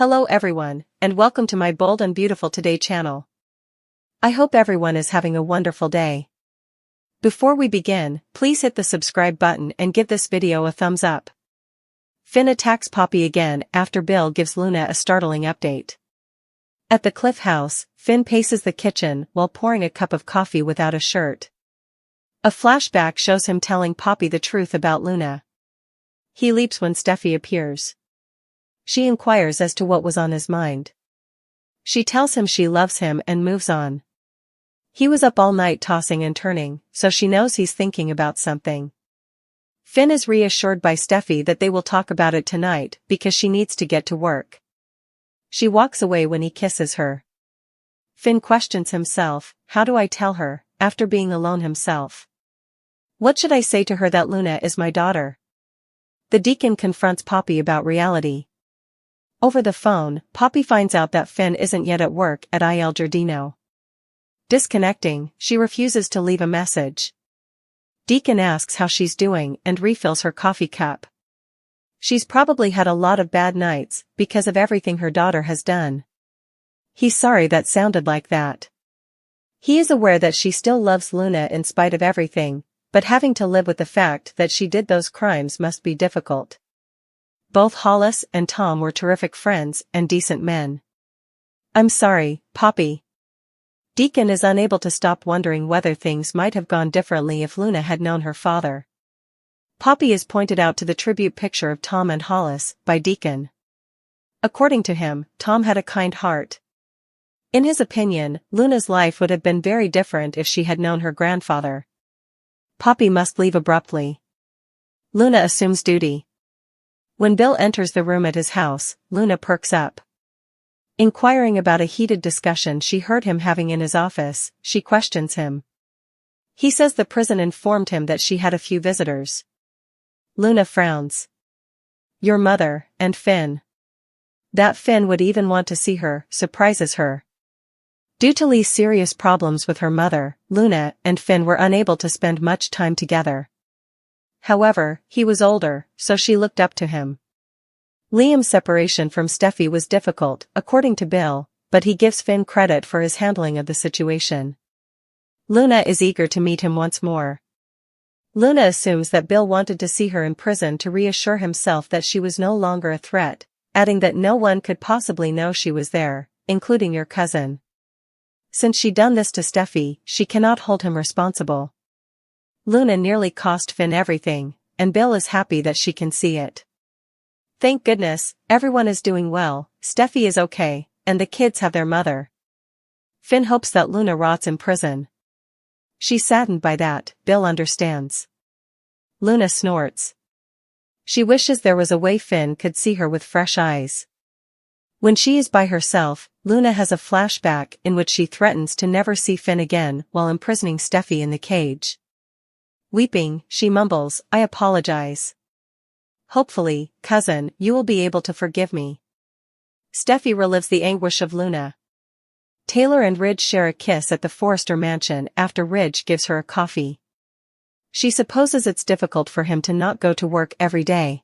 Hello everyone, and welcome to my Bold and Beautiful Today channel. I hope everyone is having a wonderful day. Before we begin, please hit the subscribe button and give this video a thumbs up. Finn attacks Poppy again after Bill gives Luna a startling update. At the Cliff House, Finn paces the kitchen while pouring a cup of coffee without a shirt. A flashback shows him telling Poppy the truth about Luna. He leaps when Steffi appears. She inquires as to what was on his mind. She tells him she loves him and moves on. He was up all night tossing and turning, so she knows he's thinking about something. Finn is reassured by Steffi that they will talk about it tonight because she needs to get to work. She walks away when he kisses her. Finn questions himself, how do I tell her, after being alone himself? What should I say to her that Luna is my daughter? The deacon confronts Poppy about reality. Over the phone, Poppy finds out that Finn isn't yet at work at Il Giardino. Disconnecting, she refuses to leave a message. Deacon asks how she's doing and refills her coffee cup. She's probably had a lot of bad nights because of everything her daughter has done. He's sorry that sounded like that. He is aware that she still loves Luna in spite of everything, but having to live with the fact that she did those crimes must be difficult. Both Hollis and Tom were terrific friends and decent men. I'm sorry, Poppy. Deacon is unable to stop wondering whether things might have gone differently if Luna had known her father. Poppy is pointed out to the tribute picture of Tom and Hollis by Deacon. According to him, Tom had a kind heart. In his opinion, Luna's life would have been very different if she had known her grandfather. Poppy must leave abruptly. Luna assumes duty. When Bill enters the room at his house, Luna perks up. Inquiring about a heated discussion she heard him having in his office, she questions him. He says the prison informed him that she had a few visitors. Luna frowns. Your mother, and Finn. That Finn would even want to see her, surprises her. Due to Lee's serious problems with her mother, Luna and Finn were unable to spend much time together. However, he was older, so she looked up to him. Liam's separation from Steffi was difficult, according to Bill, but he gives Finn credit for his handling of the situation. Luna is eager to meet him once more. Luna assumes that Bill wanted to see her in prison to reassure himself that she was no longer a threat, adding that no one could possibly know she was there, including your cousin. Since she'd done this to Steffi, she cannot hold him responsible. Luna nearly cost Finn everything, and Bill is happy that she can see it. Thank goodness, everyone is doing well, Steffi is okay, and the kids have their mother. Finn hopes that Luna rots in prison. She's saddened by that, Bill understands. Luna snorts. She wishes there was a way Finn could see her with fresh eyes. When she is by herself, Luna has a flashback in which she threatens to never see Finn again while imprisoning Steffi in the cage. Weeping, she mumbles, I apologize. Hopefully, cousin, you will be able to forgive me. Steffi relives the anguish of Luna. Taylor and Ridge share a kiss at the Forrester mansion after Ridge gives her a coffee. She supposes it's difficult for him to not go to work every day.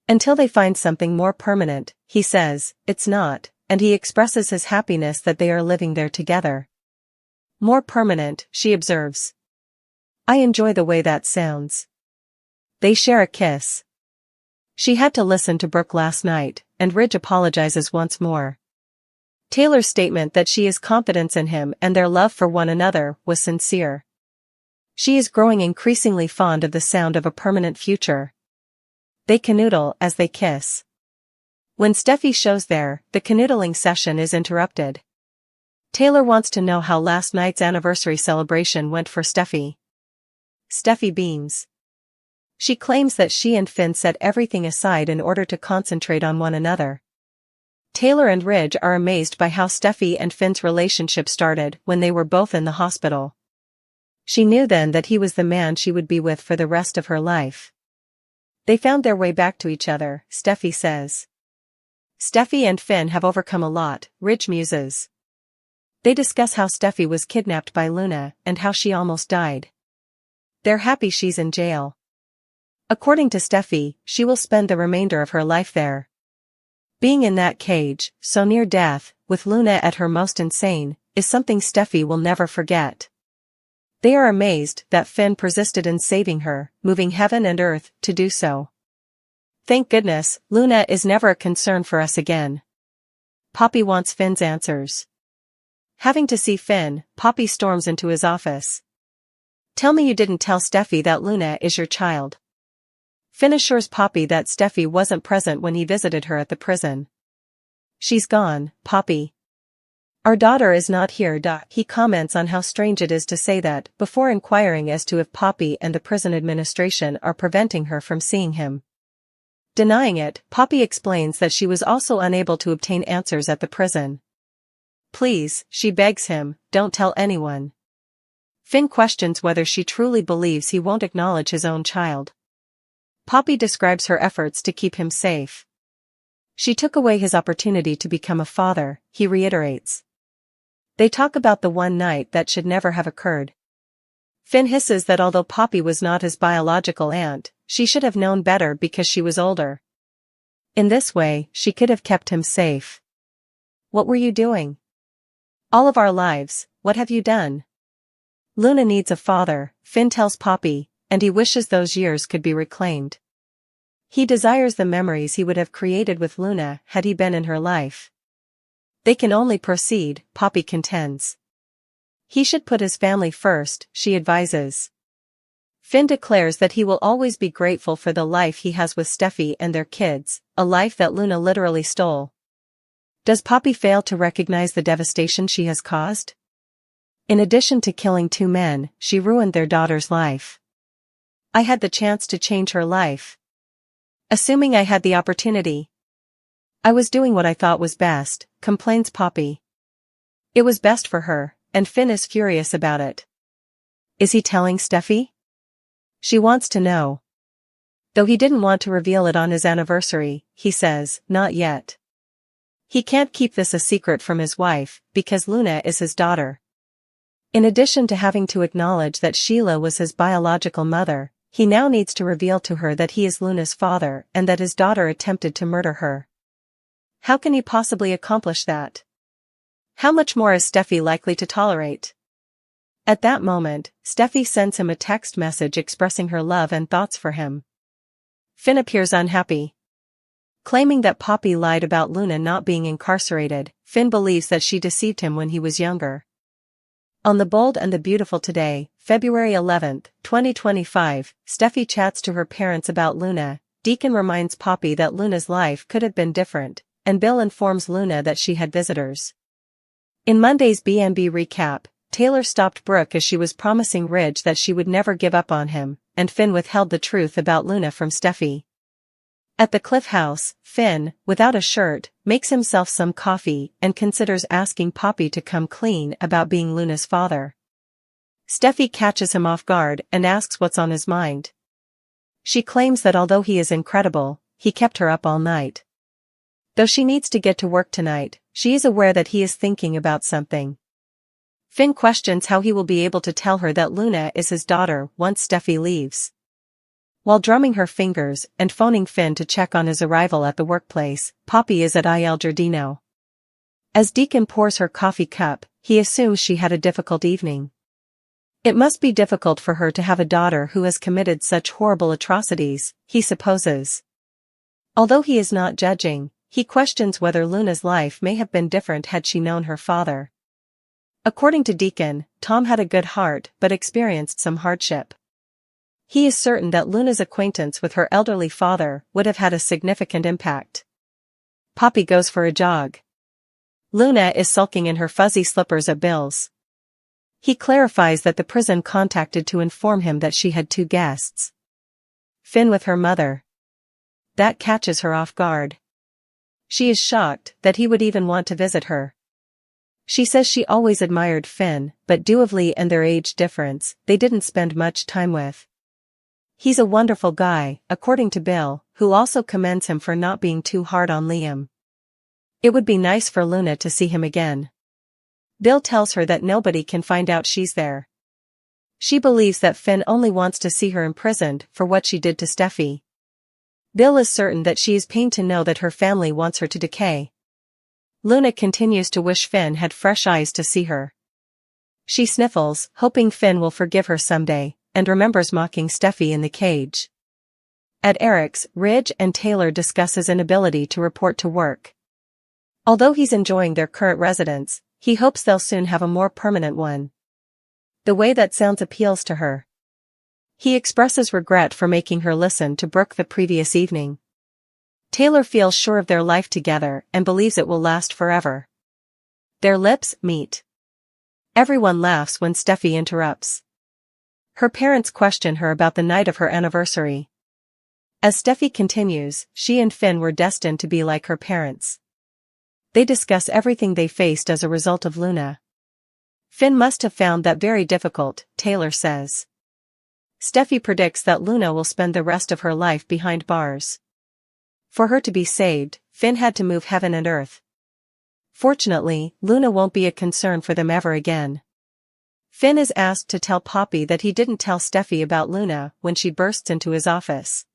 Until they find something more permanent, he says, it's not, and he expresses his happiness that they are living there together. More permanent, she observes. I enjoy the way that sounds. They share a kiss. She had to listen to Brooke last night, and Ridge apologizes once more. Taylor's statement that she has confidence in him and their love for one another was sincere. She is growing increasingly fond of the sound of a permanent future. They canoodle as they kiss. When Steffi shows there, the canoodling session is interrupted. Taylor wants to know how last night's anniversary celebration went for Steffi. Steffi beams. She claims that she and Finn set everything aside in order to concentrate on one another. Taylor and Ridge are amazed by how Steffi and Finn's relationship started when they were both in the hospital. She knew then that he was the man she would be with for the rest of her life. They found their way back to each other, Steffi says. Steffi and Finn have overcome a lot, Ridge muses. They discuss how Steffi was kidnapped by Luna and how she almost died. They're happy she's in jail. According to Steffi, she will spend the remainder of her life there. Being in that cage, so near death, with Luna at her most insane, is something Steffi will never forget. They are amazed that Finn persisted in saving her, moving heaven and earth to do so. Thank goodness, Luna is never a concern for us again. Poppy wants Finn's answers. Having to see Finn, Poppy storms into his office. Tell me you didn't tell Steffi that Luna is your child. Finn assures Poppy that Steffi wasn't present when he visited her at the prison. She's gone, Poppy. Our daughter is not here. He comments on how strange it is to say that before inquiring as to if Poppy and the prison administration are preventing her from seeing him. Denying it, Poppy explains that she was also unable to obtain answers at the prison. Please, she begs him, don't tell anyone. Finn questions whether she truly believes he won't acknowledge his own child. Poppy describes her efforts to keep him safe. She took away his opportunity to become a father, he reiterates. They talk about the one night that should never have occurred. Finn hisses that although Poppy was not his biological aunt, she should have known better because she was older. In this way, she could have kept him safe. What were you doing? All of our lives, what have you done? Luna needs a father, Finn tells Poppy, and he wishes those years could be reclaimed. He desires the memories he would have created with Luna had he been in her life. They can only proceed, Poppy contends. He should put his family first, she advises. Finn declares that he will always be grateful for the life he has with Steffi and their kids, a life that Luna literally stole. Does Poppy fail to recognize the devastation she has caused? In addition to killing 2 men, she ruined their daughter's life. I had the chance to change her life. Assuming I had the opportunity. I was doing what I thought was best, complains Poppy. It was best for her, and Finn is furious about it. Is he telling Steffi? She wants to know. Though he didn't want to reveal it on his anniversary, he says, not yet. He can't keep this a secret from his wife, because Luna is his daughter. In addition to having to acknowledge that Sheila was his biological mother, he now needs to reveal to her that he is Luna's father and that his daughter attempted to murder her. How can he possibly accomplish that? How much more is Steffi likely to tolerate? At that moment, Steffi sends him a text message expressing her love and thoughts for him. Finn appears unhappy. Claiming that Poppy lied about Luna not being incarcerated, Finn believes that she deceived him when he was younger. On The Bold and the Beautiful today, February 11, 2025, Steffi chats to her parents about Luna. Deacon reminds Poppy that Luna's life could have been different, and Bill informs Luna that she had visitors. In Monday's B&B recap, Taylor stopped Brooke as she was promising Ridge that she would never give up on him, and Finn withheld the truth about Luna from Steffi. At the Cliff House, Finn, without a shirt, makes himself some coffee and considers asking Poppy to come clean about being Luna's father. Steffi catches him off guard and asks what's on his mind. She claims that although he is incredible, he kept her up all night. Though she needs to get to work tonight, she is aware that he is thinking about something. Finn questions how he will be able to tell her that Luna is his daughter once Steffi leaves. While drumming her fingers and phoning Finn to check on his arrival at the workplace, Poppy is at Il Giardino. As Deacon pours her coffee cup, he assumes she had a difficult evening. It must be difficult for her to have a daughter who has committed such horrible atrocities, he supposes. Although he is not judging, he questions whether Luna's life may have been different had she known her father. According to Deacon, Tom had a good heart but experienced some hardship. He is certain that Luna's acquaintance with her elderly father would have had a significant impact. Poppy goes for a jog. Luna is sulking in her fuzzy slippers at Bill's. He clarifies that the prison contacted to inform him that she had 2 guests. Finn with her mother. That catches her off guard. She is shocked that he would even want to visit her. She says she always admired Finn, but due to Lee and their age difference, they didn't spend much time with. He's a wonderful guy, according to Bill, who also commends him for not being too hard on Liam. It would be nice for Luna to see him again. Bill tells her that nobody can find out she's there. She believes that Finn only wants to see her imprisoned for what she did to Steffi. Bill is certain that she is pained to know that her family wants her to decay. Luna continues to wish Finn had fresh eyes to see her. She sniffles, hoping Finn will forgive her someday, and remembers mocking Steffi in the cage. At Eric's, Ridge and Taylor discuss his inability to report to work. Although he's enjoying their current residence, he hopes they'll soon have a more permanent one. The way that sounds appeals to her. He expresses regret for making her listen to Brooke the previous evening. Taylor feels sure of their life together and believes it will last forever. Their lips meet. Everyone laughs when Steffi interrupts. Her parents question her about the night of her anniversary. As Steffi continues, she and Finn were destined to be like her parents. They discuss everything they faced as a result of Luna. Finn must have found that very difficult, Taylor says. Steffi predicts that Luna will spend the rest of her life behind bars. For her to be saved, Finn had to move heaven and earth. Fortunately, Luna won't be a concern for them ever again. Finn is asked to tell Poppy that he didn't tell Steffi about Luna when she bursts into his office.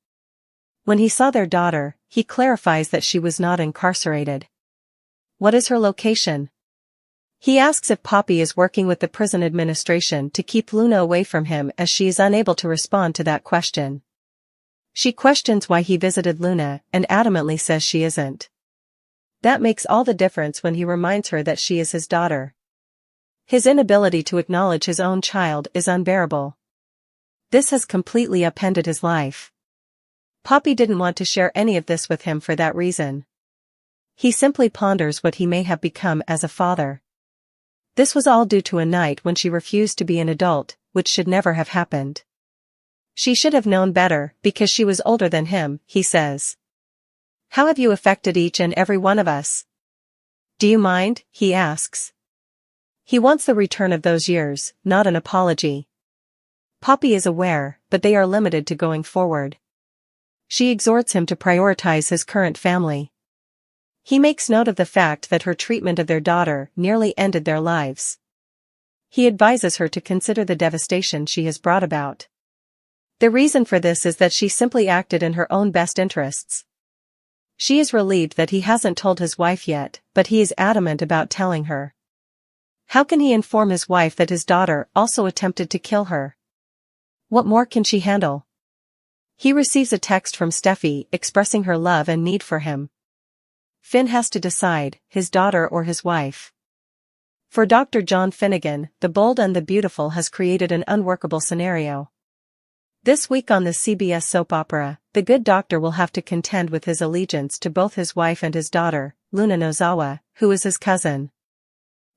When he saw their daughter, he clarifies that she was not incarcerated. What is her location? He asks if Poppy is working with the prison administration to keep Luna away from him, as she is unable to respond to that question. She questions why he visited Luna and adamantly says she isn't. That makes all the difference when he reminds her that she is his daughter. His inability to acknowledge his own child is unbearable. This has completely upended his life. Poppy didn't want to share any of this with him for that reason. He simply ponders what he may have become as a father. This was all due to a night when she refused to be an adult, which should never have happened. She should have known better, because she was older than him, he says. How have you affected each and every one of us? Do you mind? He asks. He wants the return of those years, not an apology. Poppy is aware, but they are limited to going forward. She exhorts him to prioritize his current family. He makes note of the fact that her treatment of their daughter nearly ended their lives. He advises her to consider the devastation she has brought about. The reason for this is that she simply acted in her own best interests. She is relieved that he hasn't told his wife yet, but he is adamant about telling her. How can he inform his wife that his daughter also attempted to kill her? What more can she handle? He receives a text from Steffi expressing her love and need for him. Finn has to decide, his daughter or his wife. For Dr. John Finnegan, the Bold and the Beautiful has created an unworkable scenario. This week on the CBS soap opera, the good doctor will have to contend with his allegiance to both his wife and his daughter, Luna Nozawa, who is his cousin.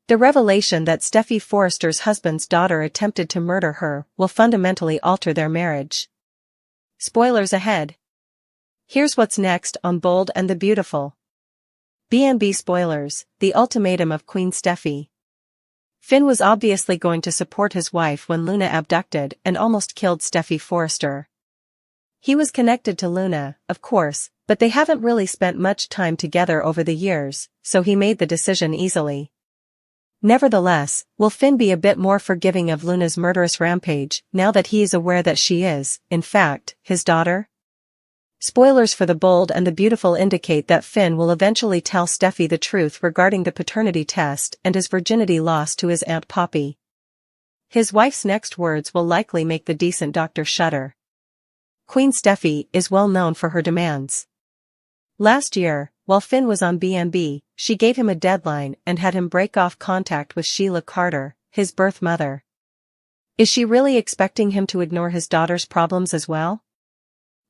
The revelation that Steffi Forrester's husband's daughter attempted to murder her will fundamentally alter their marriage. Spoilers ahead. Here's what's next on Bold and the Beautiful. B&B spoilers, the ultimatum of Queen Steffi. Finn was obviously going to support his wife when Luna abducted and almost killed Steffi Forrester. He was connected to Luna, of course, but they haven't really spent much time together over the years, so he made the decision easily. Nevertheless, will Finn be a bit more forgiving of Luna's murderous rampage now that he is aware that she is, in fact, his daughter? Spoilers for The Bold and the Beautiful indicate that Finn will eventually tell Steffi the truth regarding the paternity test and his virginity lost to his Aunt Poppy. His wife's next words will likely make the decent doctor shudder. Queen Steffi is well known for her demands. Last year, while Finn was on B&B, she gave him a deadline and had him break off contact with Sheila Carter, his birth mother. Is she really expecting him to ignore his daughter's problems as well?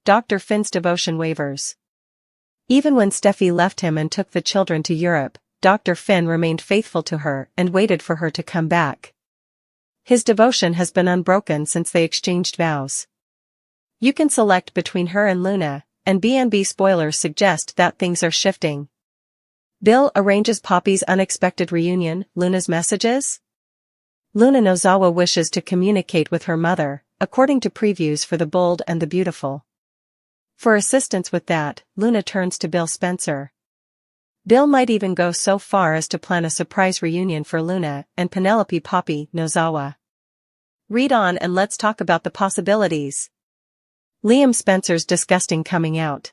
Dr. Finn's devotion wavers. Even when Steffi left him and took the children to Europe, Dr. Finn remained faithful to her and waited for her to come back. His devotion has been unbroken since they exchanged vows. You can select between her and Luna, and B&B spoilers suggest that things are shifting. Bill arranges Poppy's unexpected reunion, Luna's messages? Luna Nozawa wishes to communicate with her mother, according to previews for The Bold and the Beautiful. For assistance with that, Luna turns to Bill Spencer. Bill might even go so far as to plan a surprise reunion for Luna and Penelope Poppy Nozawa. Read on and let's talk about the possibilities. Liam Spencer's disgusting coming out.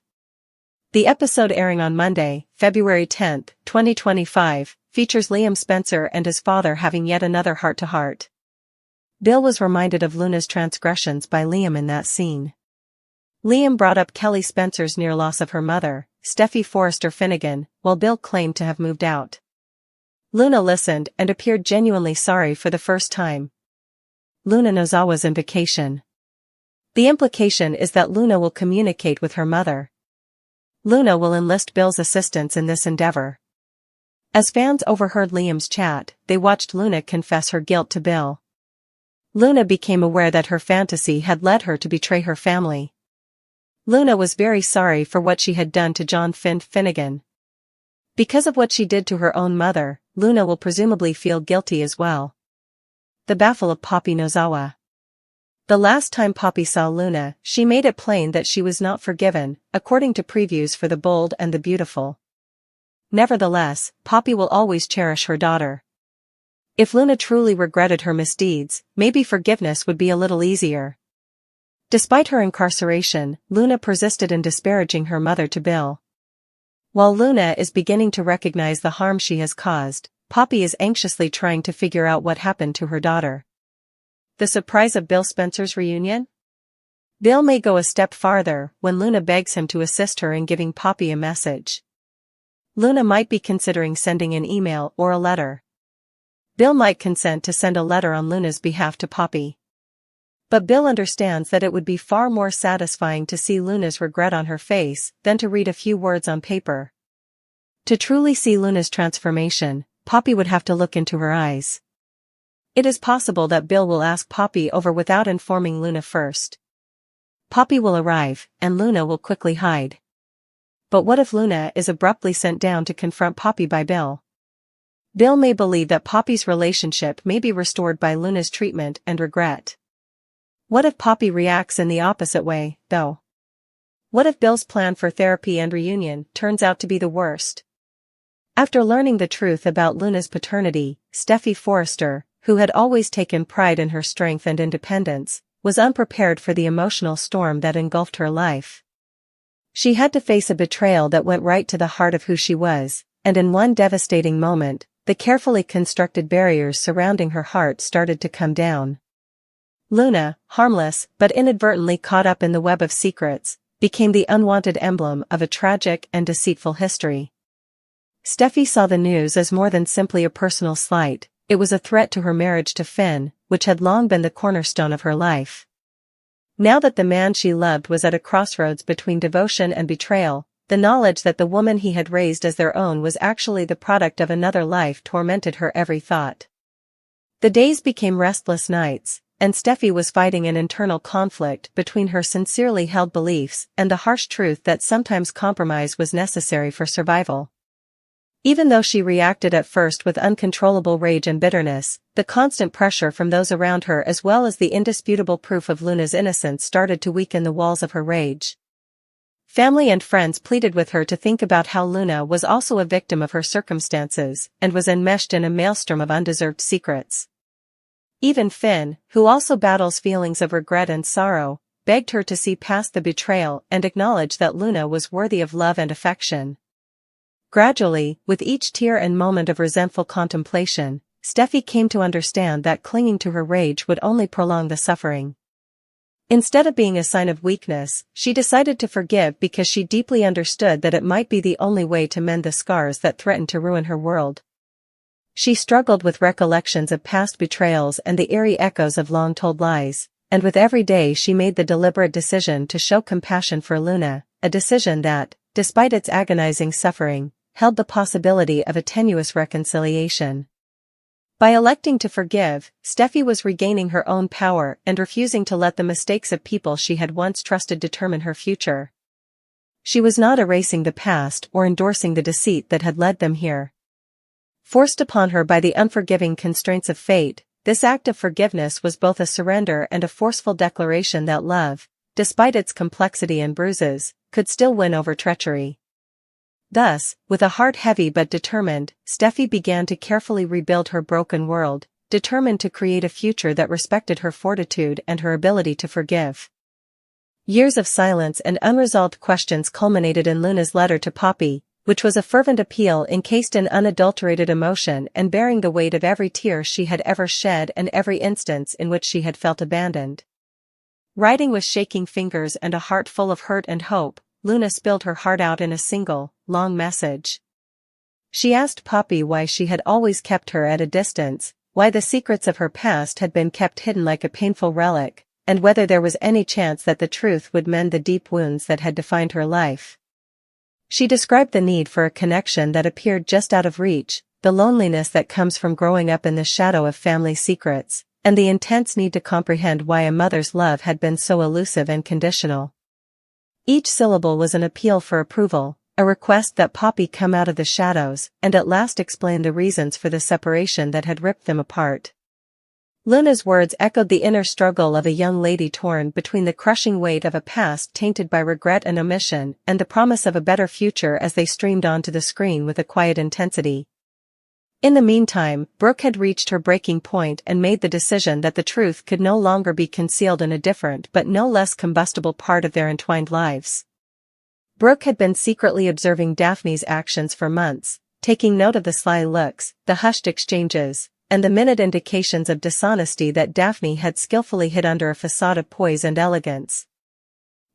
The episode airing on Monday, February 10, 2025, features Liam Spencer and his father having yet another heart-to-heart. Bill was reminded of Luna's transgressions by Liam in that scene. Liam brought up Kelly Spencer's near loss of her mother, Steffi Forrester Finnegan, while Bill claimed to have moved out. Luna listened and appeared genuinely sorry for the first time. Luna Nozawa's invocation. The implication is that Luna will communicate with her mother. Luna will enlist Bill's assistance in this endeavor. As fans overheard Liam's chat, they watched Luna confess her guilt to Bill. Luna became aware that her fantasy had led her to betray her family. Luna was very sorry for what she had done to John Finnegan. Because of what she did to her own mother, Luna will presumably feel guilty as well. The baffle of Poppy Nozawa. The last time Poppy saw Luna, she made it plain that she was not forgiven, according to previews for The Bold and the Beautiful. Nevertheless, Poppy will always cherish her daughter. If Luna truly regretted her misdeeds, maybe forgiveness would be a little easier. Despite her incarceration, Luna persisted in disparaging her mother to Bill. While Luna is beginning to recognize the harm she has caused, Poppy is anxiously trying to figure out what happened to her daughter. The surprise of Bill Spencer's reunion? Bill may go a step farther when Luna begs him to assist her in giving Poppy a message. Luna might be considering sending an email or a letter. Bill might consent to send a letter on Luna's behalf to Poppy. But Bill understands that it would be far more satisfying to see Luna's regret on her face than to read a few words on paper. To truly see Luna's transformation, Poppy would have to look into her eyes. It is possible that Bill will ask Poppy over without informing Luna first. Poppy will arrive, and Luna will quickly hide. But what if Luna is abruptly sent down to confront Poppy by Bill? Bill may believe that Poppy's relationship may be restored by Luna's treatment and regret. What if Poppy reacts in the opposite way, though? What if Bill's plan for therapy and reunion turns out to be the worst? After learning the truth about Luna's paternity, Steffi Forrester, who had always taken pride in her strength and independence, was unprepared for the emotional storm that engulfed her life. She had to face a betrayal that went right to the heart of who she was, and in one devastating moment, the carefully constructed barriers surrounding her heart started to come down. Luna, harmless but inadvertently caught up in the web of secrets, became the unwanted emblem of a tragic and deceitful history. Steffi saw the news as more than simply a personal slight. It was a threat to her marriage to Finn, which had long been the cornerstone of her life. Now that the man she loved was at a crossroads between devotion and betrayal, the knowledge that the woman he had raised as their own was actually the product of another life tormented her every thought. The days became restless nights, and Steffi was fighting an internal conflict between her sincerely held beliefs and the harsh truth that sometimes compromise was necessary for survival. Even though she reacted at first with uncontrollable rage and bitterness, the constant pressure from those around her as well as the indisputable proof of Luna's innocence started to weaken the walls of her rage. Family and friends pleaded with her to think about how Luna was also a victim of her circumstances and was enmeshed in a maelstrom of undeserved secrets. Even Finn, who also battles feelings of regret and sorrow, begged her to see past the betrayal and acknowledge that Luna was worthy of love and affection. Gradually, with each tear and moment of resentful contemplation, Steffi came to understand that clinging to her rage would only prolong the suffering. Instead of being a sign of weakness, she decided to forgive because she deeply understood that it might be the only way to mend the scars that threatened to ruin her world. She struggled with recollections of past betrayals and the eerie echoes of long-told lies, and with every day she made the deliberate decision to show compassion for Luna, a decision that, despite its agonizing suffering, held the possibility of a tenuous reconciliation. By electing to forgive, Steffi was regaining her own power and refusing to let the mistakes of people she had once trusted determine her future. She was not erasing the past or endorsing the deceit that had led them here. Forced upon her by the unforgiving constraints of fate, this act of forgiveness was both a surrender and a forceful declaration that love, despite its complexity and bruises, could still win over treachery. Thus, with a heart heavy but determined, Steffi began to carefully rebuild her broken world, determined to create a future that respected her fortitude and her ability to forgive. Years of silence and unresolved questions culminated in Luna's letter to Poppy, which was a fervent appeal encased in unadulterated emotion and bearing the weight of every tear she had ever shed and every instance in which she had felt abandoned. Writing with shaking fingers and a heart full of hurt and hope, Luna spilled her heart out in a single, long message. She asked Poppy why she had always kept her at a distance, why the secrets of her past had been kept hidden like a painful relic, and whether there was any chance that the truth would mend the deep wounds that had defined her life. She described the need for a connection that appeared just out of reach, the loneliness that comes from growing up in the shadow of family secrets, and the intense need to comprehend why a mother's love had been so elusive and conditional. Each syllable was an appeal for approval, a request that Poppy come out of the shadows and at last explain the reasons for the separation that had ripped them apart. Luna's words echoed the inner struggle of a young lady torn between the crushing weight of a past tainted by regret and omission and the promise of a better future as they streamed onto the screen with a quiet intensity. In the meantime, Brooke had reached her breaking point and made the decision that the truth could no longer be concealed in a different but no less combustible part of their entwined lives. Brooke had been secretly observing Daphne's actions for months, taking note of the sly looks, the hushed exchanges, and the minute indications of dishonesty that Daphne had skillfully hid under a facade of poise and elegance.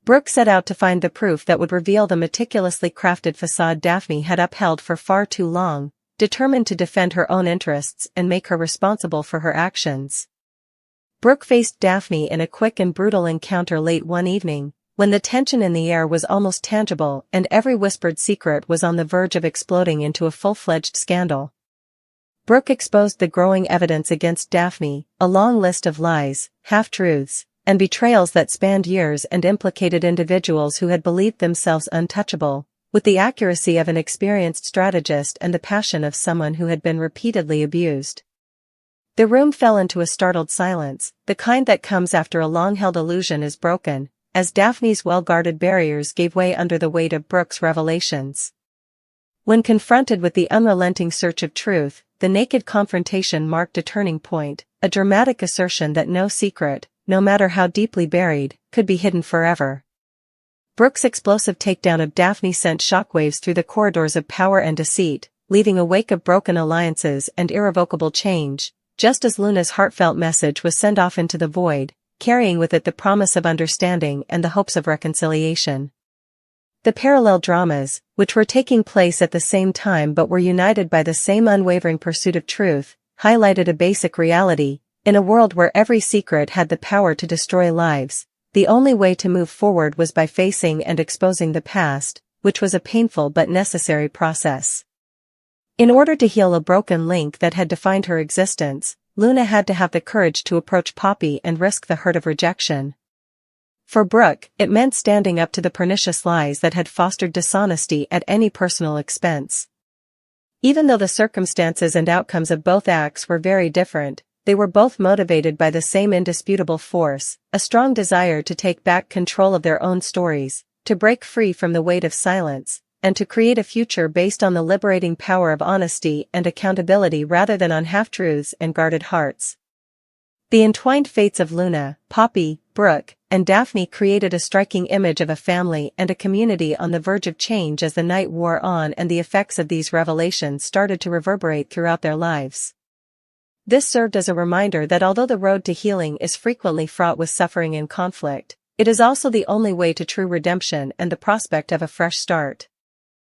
Brooke set out to find the proof that would reveal the meticulously crafted facade Daphne had upheld for far too long, determined to defend her own interests and make her responsible for her actions. Brooke faced Daphne in a quick and brutal encounter late one evening, when the tension in the air was almost tangible and every whispered secret was on the verge of exploding into a full-fledged scandal. Brooke exposed the growing evidence against Daphne, a long list of lies, half-truths, and betrayals that spanned years and implicated individuals who had believed themselves untouchable, with the accuracy of an experienced strategist and the passion of someone who had been repeatedly abused. The room fell into a startled silence, the kind that comes after a long-held illusion is broken, as Daphne's well-guarded barriers gave way under the weight of Brooke's revelations. When confronted with the unrelenting search of truth, the naked confrontation marked a turning point, a dramatic assertion that no secret, no matter how deeply buried, could be hidden forever. Brooke's explosive takedown of Daphne sent shockwaves through the corridors of power and deceit, leaving a wake of broken alliances and irrevocable change, just as Luna's heartfelt message was sent off into the void, carrying with it the promise of understanding and the hopes of reconciliation. The parallel dramas, which were taking place at the same time but were united by the same unwavering pursuit of truth, highlighted a basic reality: in a world where every secret had the power to destroy lives, the only way to move forward was by facing and exposing the past, which was a painful but necessary process. In order to heal a broken link that had defined her existence, Luna had to have the courage to approach Poppy and risk the hurt of rejection. For Brooke, it meant standing up to the pernicious lies that had fostered dishonesty at any personal expense. Even though the circumstances and outcomes of both acts were very different, they were both motivated by the same indisputable force, a strong desire to take back control of their own stories, to break free from the weight of silence, and to create a future based on the liberating power of honesty and accountability rather than on half-truths and guarded hearts. The entwined fates of Luna, Poppy, Brooke, and Daphne created a striking image of a family and a community on the verge of change as the night wore on and the effects of these revelations started to reverberate throughout their lives. This served as a reminder that although the road to healing is frequently fraught with suffering and conflict, it is also the only way to true redemption and the prospect of a fresh start.